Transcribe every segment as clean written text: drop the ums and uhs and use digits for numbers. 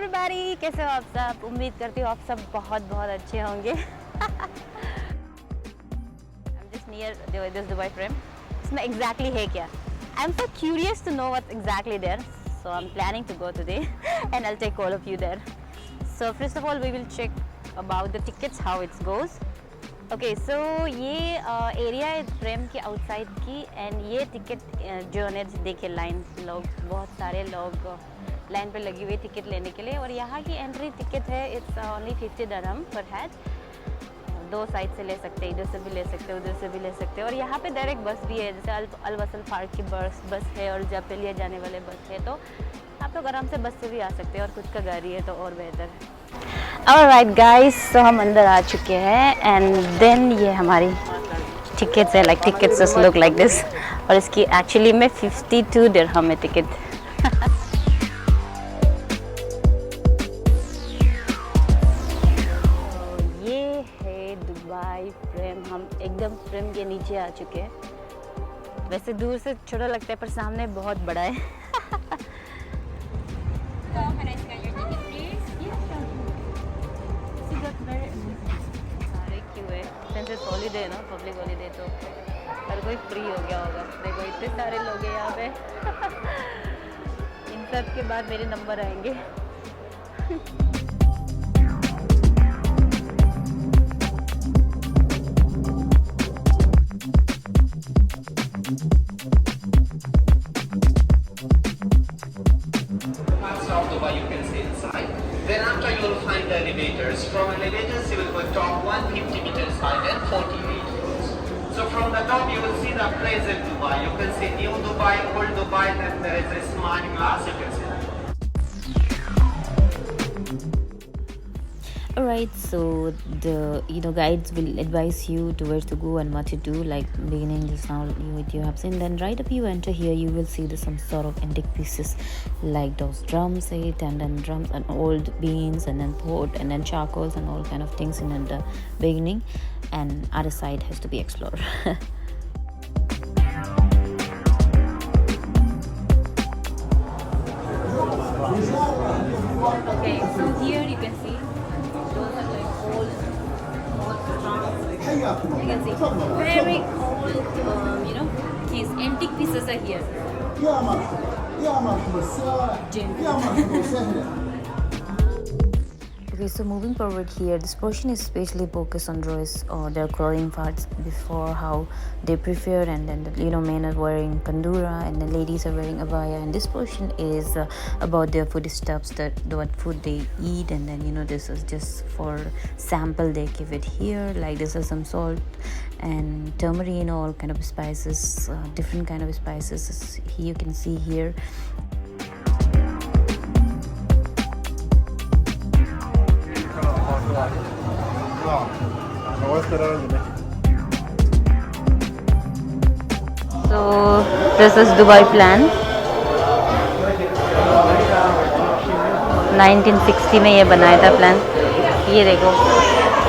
Everybody, कैसे हो आप सब? उम्मीद करती हूँ आप सब बहुत बहुत अच्छे होंगे। I'm just near this Dubai frame. इसमें exactly है क्या? I'm so curious to know what's exactly there. So I'm planning to go today and I'll take all of you there. So first of all we will check about the tickets, how it goes. Okay so ये area है frame के outside की and ये ticket जो है देखिए line लोग बहुत सारे लोग लाइन पे लगी हुई टिकट लेने के लिए और यहाँ की एंट्री टिकट है इट्स ओनली 50 दरहम पर हेड। दो साइड से ले सकते हैं, इधर से भी ले सकते हैं उधर से भी ले सकते हैं और यहाँ पे डायरेक्ट बस भी है जैसे अल वसल पार्क की बस है और जापेलिया जाने वाले बस है तो आप लोग आराम से बस से भी आ सकते हैं और खुद का गाड़ी है तो और बेहतर है। ऑलराइट गाइस, तो हम अंदर आ चुके हैं एंड देन ये हमारी टिकट्स है like tickets just look like this और इसकी एक्चुअली में 52 दिरहम है टिकट। ये है दुबई फ्रेम, हम एकदम फ्रेम के नीचे आ चुके हैं। वैसे दूर से छोटा लगता है पर सामने बहुत बड़ा है। हॉलीडे है ना, पब्लिक हॉलीडे तो हर कोई फ्री हो गया होगा। देखो इतने सारे लोग हैं यहाँ पे। इन सब के बाद मेरे नंबर आएंगे। Then after you will find the elevators. From elevators you will go top 150 meters high and 40 meters. So from the top you will see the present Dubai. You can see new Dubai, old Dubai, then there is a smart glass you can see. Alright, so the guides will advise you to where to go and what to do. Like beginning just now you have seen. Then right up you enter here, you will see some sort of antique pieces like those drums, and then drums and old beans and then pot and then charcoals and all kind of things in the beginning. And other side has to be explored. Okay, so here you can see. You can see very old, these antique pieces are here. Okay, so moving forward here, this portion is especially focused on Roy's or their clothing parts before how they prefer, and then men are wearing kandura and the ladies are wearing abaya, and this portion is about their food stuffs, that what food they eat, and then this is just for sample they give it here. Like this is some salt and turmeric, all kind of spices, different kind of spices you can see here. So this is Dubai plan. 1960 में ये बनाया था plan. ये देखो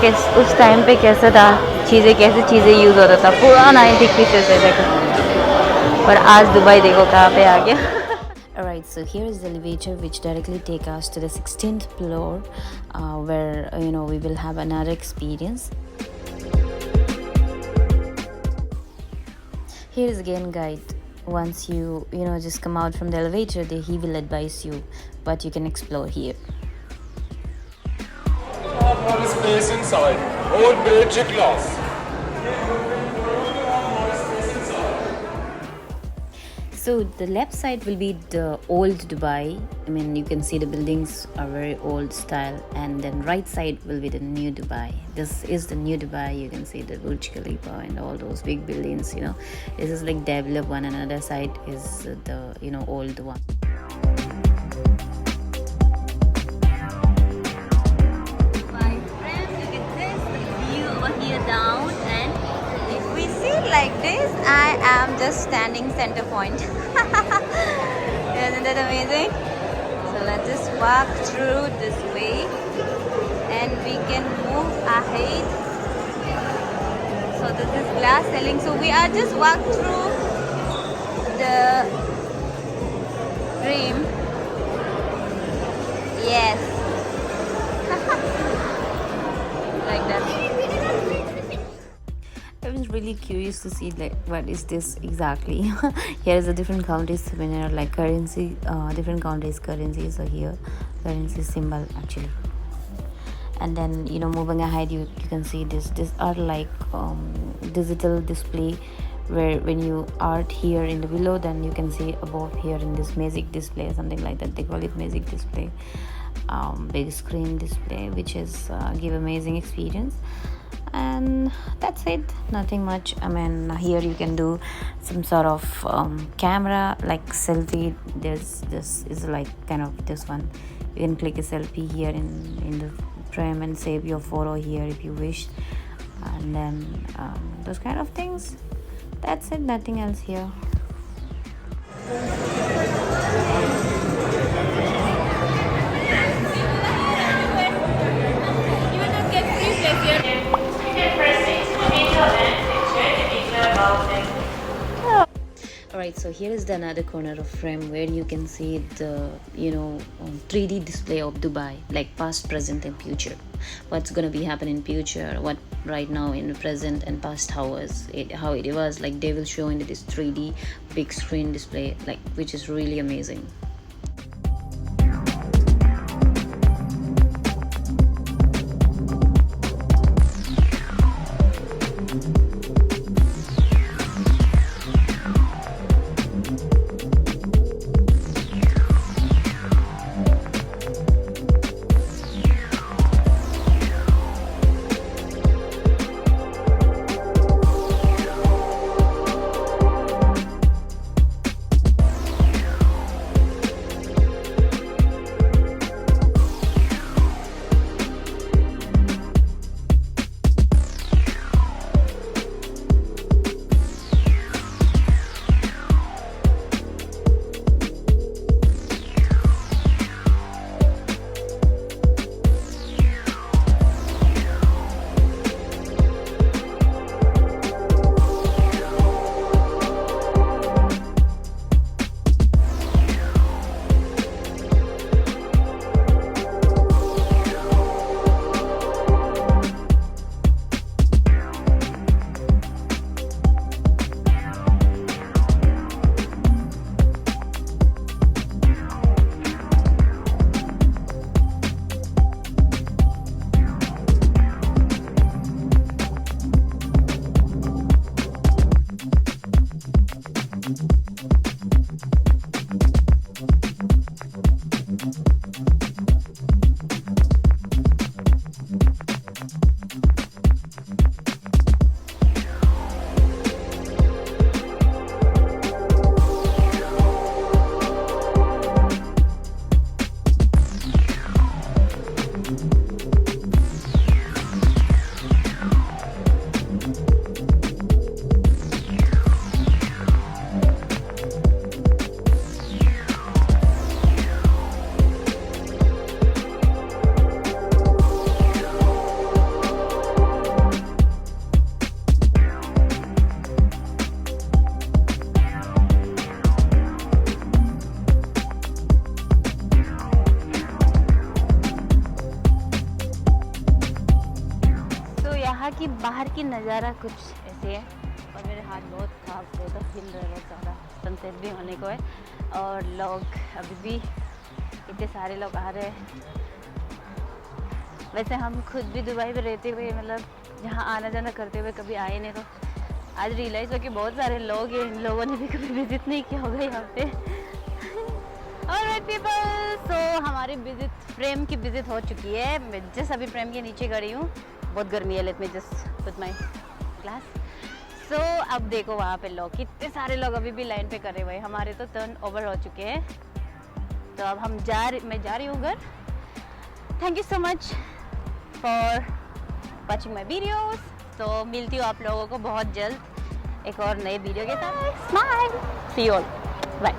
किस उस time पे कैसा था, कैसे चीज़ें यूज़ होता था, पुराना एंटीक पीसेस है देखो। पर आज दुबई देखो कहाँ पे आ गया। Alright, so here is the elevator which directly take us to the 16th floor, where we will have another experience. Here is again guide. Once you just come out from the elevator, he will advise you what you can explore here. More space inside. All beige glass. So the left side will be the old Dubai. I mean, you can see the buildings are very old style, and then right side will be the new Dubai. This is the new Dubai. You can see the Burj Khalifa and all those big buildings. This is like developed one, and another side is the old one. My friends, look at this, the view over here down, and if we see like this, I am just standing center point. Isn't that amazing? So let's just walk through this way and we can move ahead. So this is glass ceiling. So we are just walk through the frame Yes. Like that. I was really curious to see like what is this exactly. Here is a different countries souvenir, like currency, different countries currencies are here, currency symbol actually. And then moving ahead, you can see these are like digital display, where when you art here in the below, then you can see above here in this magic display, something like that they call it, magic display, big screen display, which is give amazing experience. And that's it, nothing much. I mean, here you can do some sort of camera like selfie. This is like kind of this one, you can click a selfie here in the frame and save your photo here if you wish, and then those kind of things. That's it, nothing else here. Alright, so here is the another corner of frame where you can see the 3D display of Dubai, like past, present and future. What's gonna be happening in future, what right now in the present and past, how it was, like they will show in this 3D big screen display, like which is really amazing. कि बाहर की नज़ारा कुछ ऐसे है और मेरे हाथ बहुत कांप रहे, तो हिल रहे बहुत ज़्यादा। सनसेट भी होने को है और लोग अभी भी इतने सारे लोग आ रहे हैं। वैसे हम खुद भी दुबई में रहते हुए, मतलब यहाँ आना जाना करते हुए कभी आए नहीं, तो आज रियलाइज़ हो कि बहुत सारे लोग हैं, इन लोगों ने भी कभी विज़िट नहीं किया होगा यहाँ पे। ऑलराइट पीपल, सो हमारी विज़िट फ्रेम की विज़िट हो चुकी है। मैं जस्ट अभी फ्रेम के नीचे खड़ी हूँ, बहुत गर्मी है। Let me just put my glass. So अब देखो वहाँ पे लोग, कितने सारे लोग अभी भी लाइन पे करे हुए हैं। हमारे तो टर्न ओवर हो चुके हैं, तो अब मैं जा रही हूँ घर। Thank you so much for watching my videos. तो मिलती हूँ आप लोगों को बहुत जल्द एक और नए वीडियो के साथ। Smile, see you all, bye.